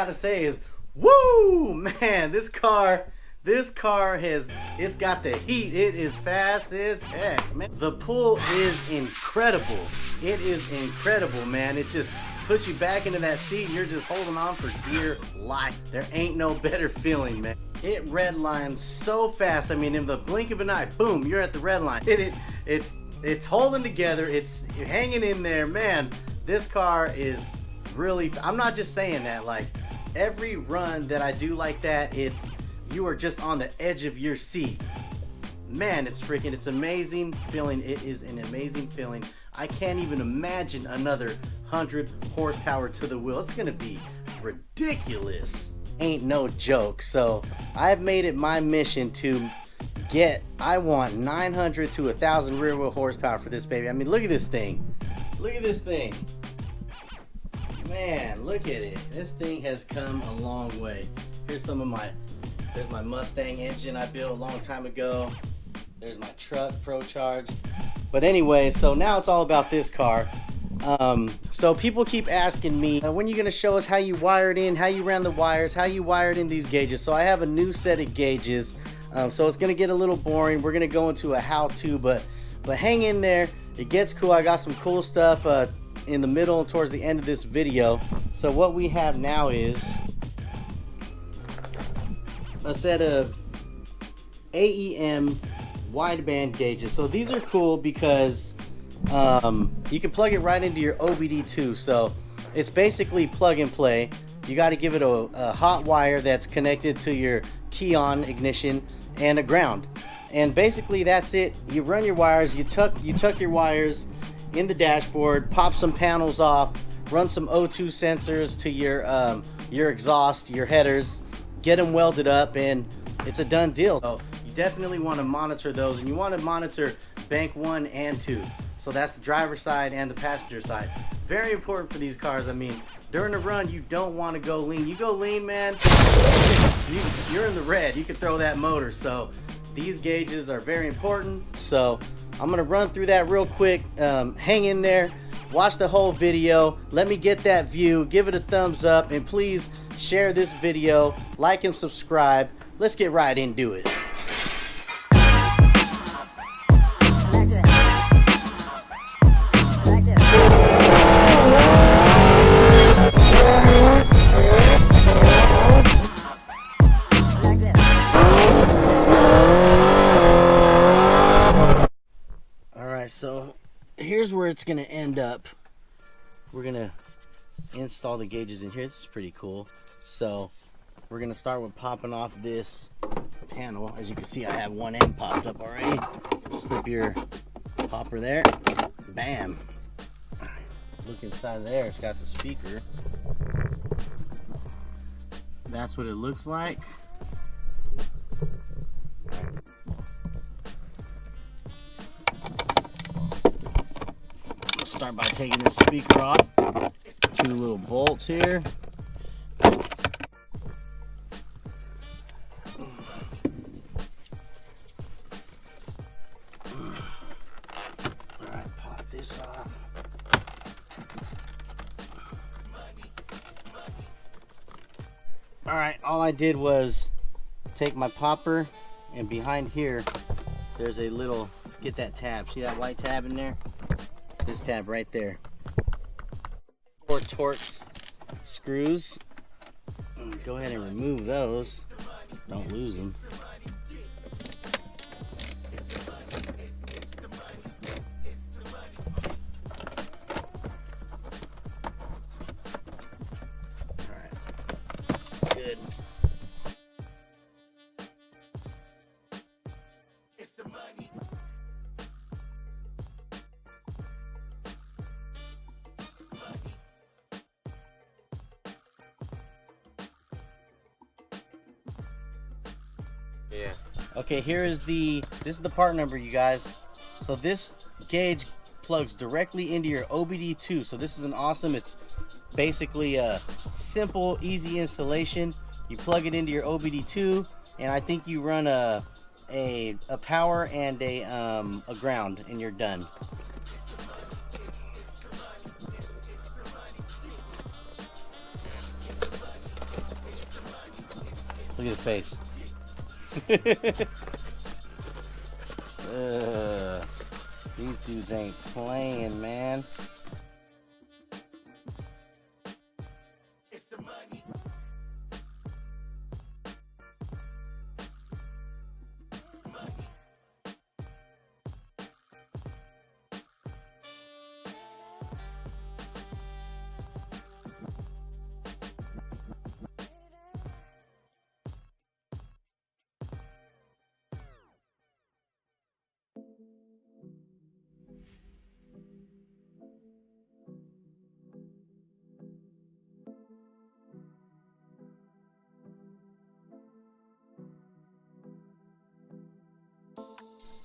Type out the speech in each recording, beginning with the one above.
gotta say is, woo, man, this car has, it's got the heat. It is fast as heck, man. The pull is incredible. It is incredible, man. It just puts you back into that seat and you're just holding on for dear life. There ain't no better feeling, man. It redlines so fast. I mean, in the blink of an eye, boom, you're at the red line. It's holding together. You're hanging in there, man. This car is really, I'm not just saying that, like every run that I do like that, you are just on the edge of your seat. Man, it's amazing feeling. It is an amazing feeling. I can't even imagine another 100 horsepower to the wheel. It's gonna be ridiculous. Ain't no joke. So I've made it my mission to I want 900 to 1,000 rear wheel horsepower for this baby. I mean, look at this thing. Look at this thing. Man, look at it. This thing has come a long way. Here's there's my Mustang engine I built a long time ago. There's my truck Pro-charged. But anyway, so now it's all about this car. So people keep asking me, when are you gonna show us how you wired in, how you ran the wires, how you wired in these gauges? So I have a new set of gauges. So it's gonna get a little boring. We're gonna go into a how-to, but hang in there. It gets cool. I got some cool stuff in the middle and towards the end of this video. So what we have now is a set of AEM wideband gauges. So these are cool because you can plug it right into your OBD2. So it's basically plug and play. You got to give it a hot wire that's connected to your key-on ignition and a ground, and basically that's it. You run your wires, you tuck your wires in the dashboard, pop some panels off, run some O2 sensors to your exhaust, your headers, get them welded up, and it's a done deal. So you definitely want to monitor those, and you want to monitor bank 1 and 2. So that's the driver's side and the passenger side. Very important for these cars. I mean, during the run, you don't want to go lean. You go lean, man, you're in the red. You can throw that motor. So these gauges are very important. So I'm gonna run through that real quick. Hang in there, watch the whole video. Let me get that view, give it a thumbs up, and please share this video, like and subscribe. Let's get right into it. So here's where it's gonna end up. We're gonna install the gauges in here. This is pretty cool. So we're gonna start with popping off this panel. As you can see, I have one end popped up already. Slip your popper there. Bam. Look inside of there. It's got the speaker. That's what it looks like. Start by taking this speaker off. 2 little bolts here. Alright, pop this off. Alright, all I did was take my popper, and behind here there's a little, get that tab. See that white tab in there? This tab right there. 4 Torx screws. Go ahead and remove those. Don't lose them. Alright. Good. It's the money. Yeah. Okay, this is the part number, you guys. So this gauge plugs directly into your OBD2. So this is it's basically a simple, easy installation. You plug it into your OBD2, and I think you run a power and a ground, and you're done. Look at the face. These dudes ain't playing, man.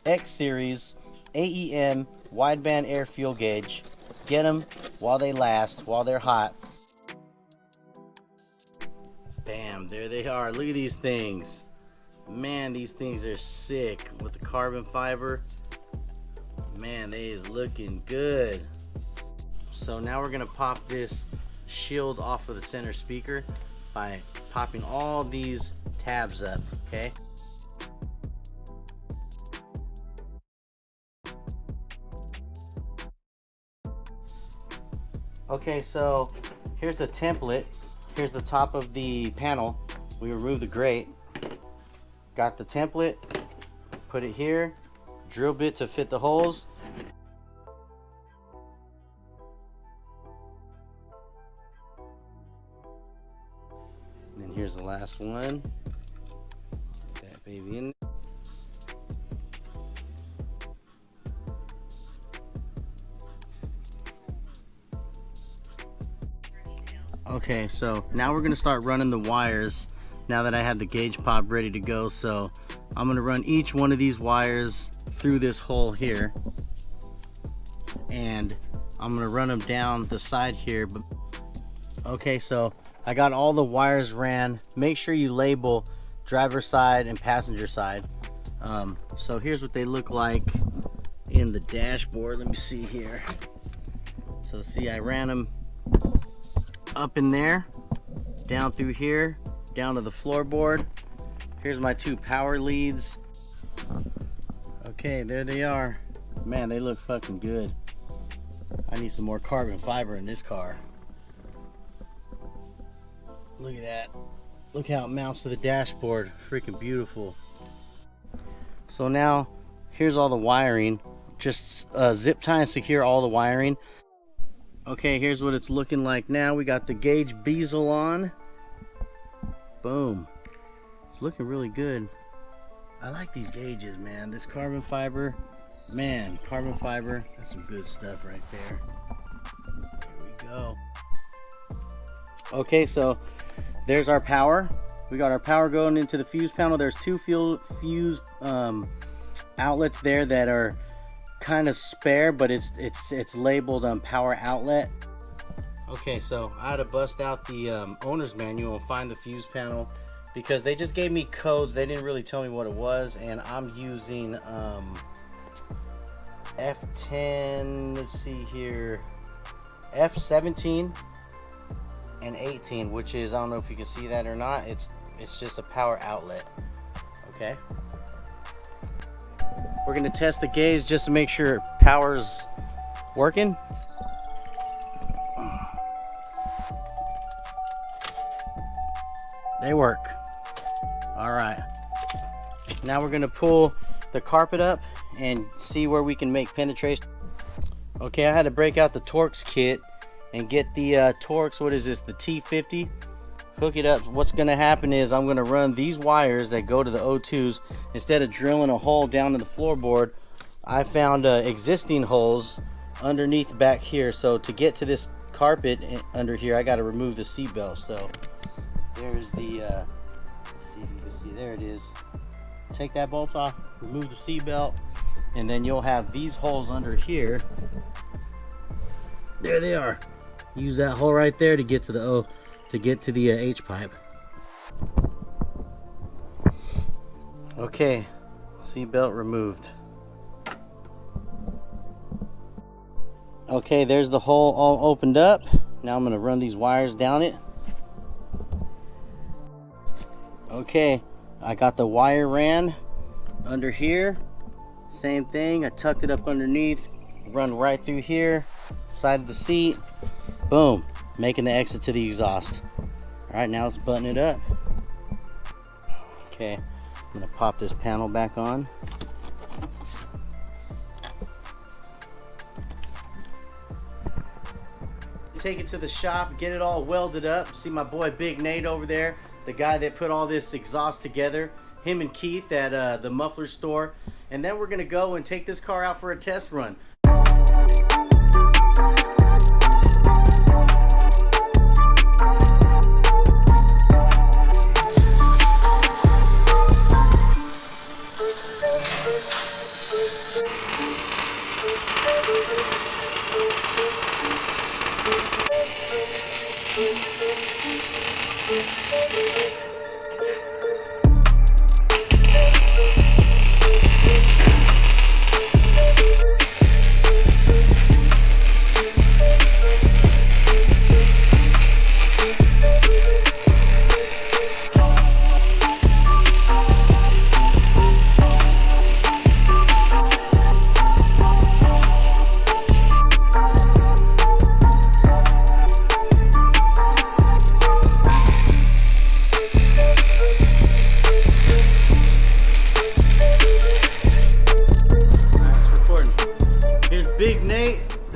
X Series AEM wideband air fuel gauge. Get them while they last, while they're hot. Bam, there they are. Look at these things. Man, these things are sick with the carbon fiber. Man, they is looking good. So now we're gonna pop this shield off of the center speaker by popping all these tabs up, okay? Okay, so here's the template. Here's the top of the panel. We removed the grate. Got the template, put it here, drill bit to fit the holes. And then here's the last one. Put that baby in. Okay, so now we're gonna start running the wires now that I have the gauge pop ready to go. So I'm gonna run each one of these wires through this hole here, and I'm gonna run them down the side here. Okay, so I got all the wires ran. Make sure you label driver side and passenger side. So here's what they look like in the dashboard. Let me see here. So see, I ran them up in there, down through here, down to the floorboard. Here's my two power leads. Okay, there they are. Man, they look fucking good. I need some more carbon fiber in this car. Look at that. Look how it mounts to the dashboard. Freaking beautiful. So now, here's all the wiring. Just zip tie and secure all the wiring. Okay, here's what it's looking like now. We got the gauge bezel on. Boom. It's looking really good. I like these gauges, man. This carbon fiber, man, carbon fiber, that's some good stuff right there. Here we go. Okay, so there's our power. We got our power going into the fuse panel. There's two fuse outlets there that are kind of spare, but it's labeled power outlet. Okay, so I had to bust out the owner's manual and find the fuse panel because they just gave me codes. They didn't really tell me what it was, and I'm using F10, let's see here, F17 and 18, which is, I don't know if you can see that or not, it's just a power outlet. Okay, we're gonna test the gauge just to make sure power's working. They work. All right, now we're gonna pull the carpet up and see where we can make penetration. Okay, I had to break out the Torx kit and get the Torx, what is this, the T50, hook it up. What's gonna happen is I'm gonna run these wires that go to the O2s. Instead of drilling a hole down to the floorboard, I found existing holes underneath back here. So to get to this carpet under here, I got to remove the seat belt. So there's the let's see if you can see, there it is. Take that bolt off, remove the seat belt, and then you'll have these holes under here. There they are. Use that hole right there to get to the H pipe. Okay, seat belt removed. Okay, there's the hole all opened up. Now I'm going to run these wires down it. Okay, I got the wire ran under here. Same thing, I tucked it up underneath, run right through here, side of the seat. Boom, making the exit to the exhaust. All right, now let's button it up. Okay, I'm gonna pop this panel back on. Take it to the shop, get it all welded up. See my boy Big Nate over there, the guy that put all this exhaust together. Him and Keith at the muffler store. And then we're gonna go and take this car out for a test run.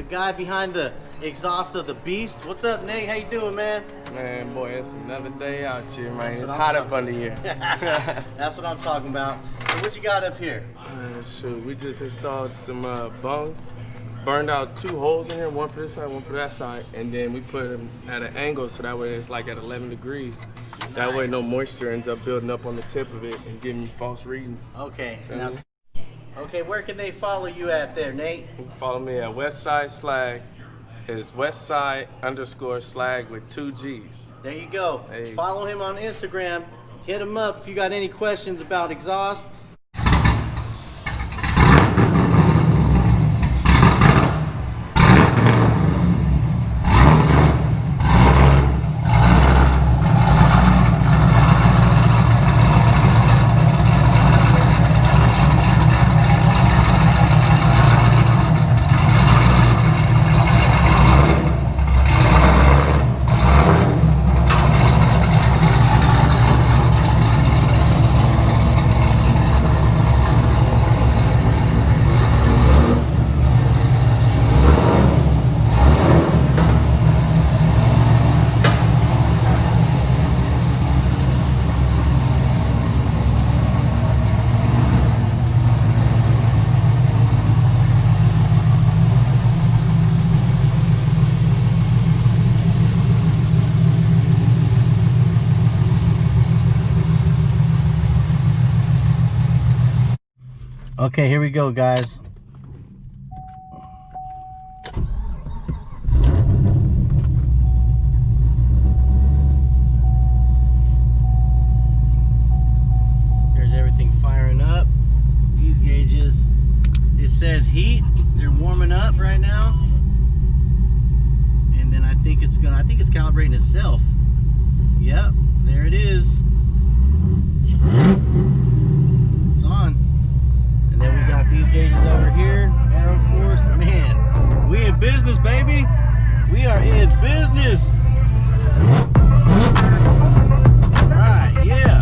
Guy behind the exhaust of the Beast. What's up, Nate? How you doing, man? Man, boy, it's another day out here, man. It's hot up under here. That's what I'm talking about. So what you got up here? Shoot, we just installed some bungs, burned out 2 holes in here, one for this side, one for that side, and then we put them at an angle so that way it's like at 11 degrees. Nice. That way no moisture ends up building up on the tip of it and giving you false readings. Okay. Now, okay, where can they follow you at there, Nate? You can follow me at Westside Slag. It's Westside_Slag with 2 G's. There you go. Hey. Follow him on Instagram. Hit him up if you got any questions about exhaust. Okay, here we go, guys. There's everything firing up. These gauges, it says heat. They're warming up right now. And then I think it's calibrating itself. Yep, there it is. It's on. And then we got these gauges over here, Aero Force. Man, we in business, baby. We are in business. All right, yeah.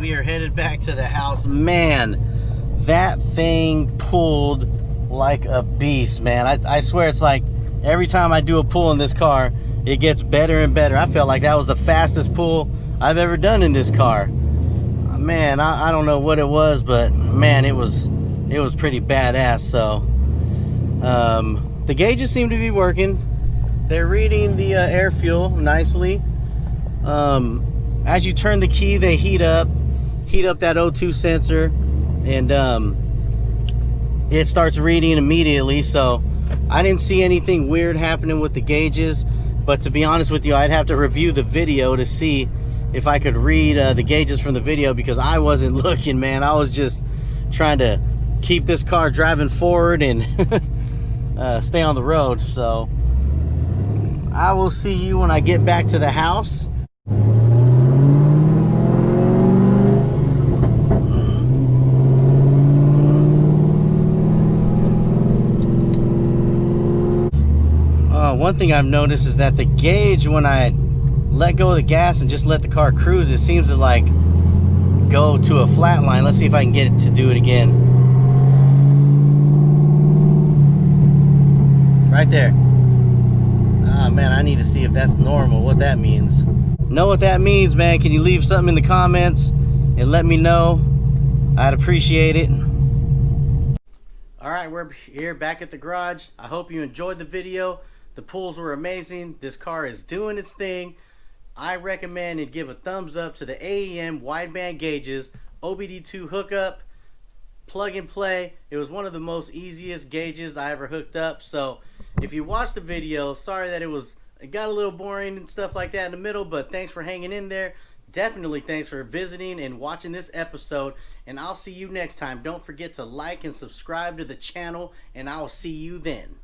we are headed back to the house. Man, that thing pulled like a beast, man. I swear it's like every time I do a pull in this car, it gets better and better. I felt like that was the fastest pull I've ever done in this car. Man, I don't know what it was, but man, it was pretty badass. So the gauges seem to be working. They're reading the air fuel nicely. As you turn the key, they heat up that O2 sensor, and it starts reading immediately. So I didn't see anything weird happening with the gauges, but to be honest with you, I'd have to review the video to see if I could read the gauges from the video, because I wasn't looking, man. I was just trying to keep this car driving forward and stay on the road. So I will see you when I get back to the house. One thing I've noticed is that the gauge, when I let go of the gas and just let the car cruise, it seems to like go to a flat line. Let's see if I can get it to do it again. Right there. Oh man, I need to see if that's normal, what that means. Know what that means, man? Can you leave something in the comments and let me know? I'd appreciate it. All right, we're here back at the garage. I hope you enjoyed the video. The pulls were amazing. This car is doing its thing. I recommend and give a thumbs up to the AEM wideband gauges, OBD2 hookup, plug and play. It was one of the most easiest gauges I ever hooked up. So if you watched the video, sorry that it got a little boring and stuff like that in the middle, but thanks for hanging in there. Definitely thanks for visiting and watching this episode, and I'll see you next time. Don't forget to like and subscribe to the channel, and I'll see you then.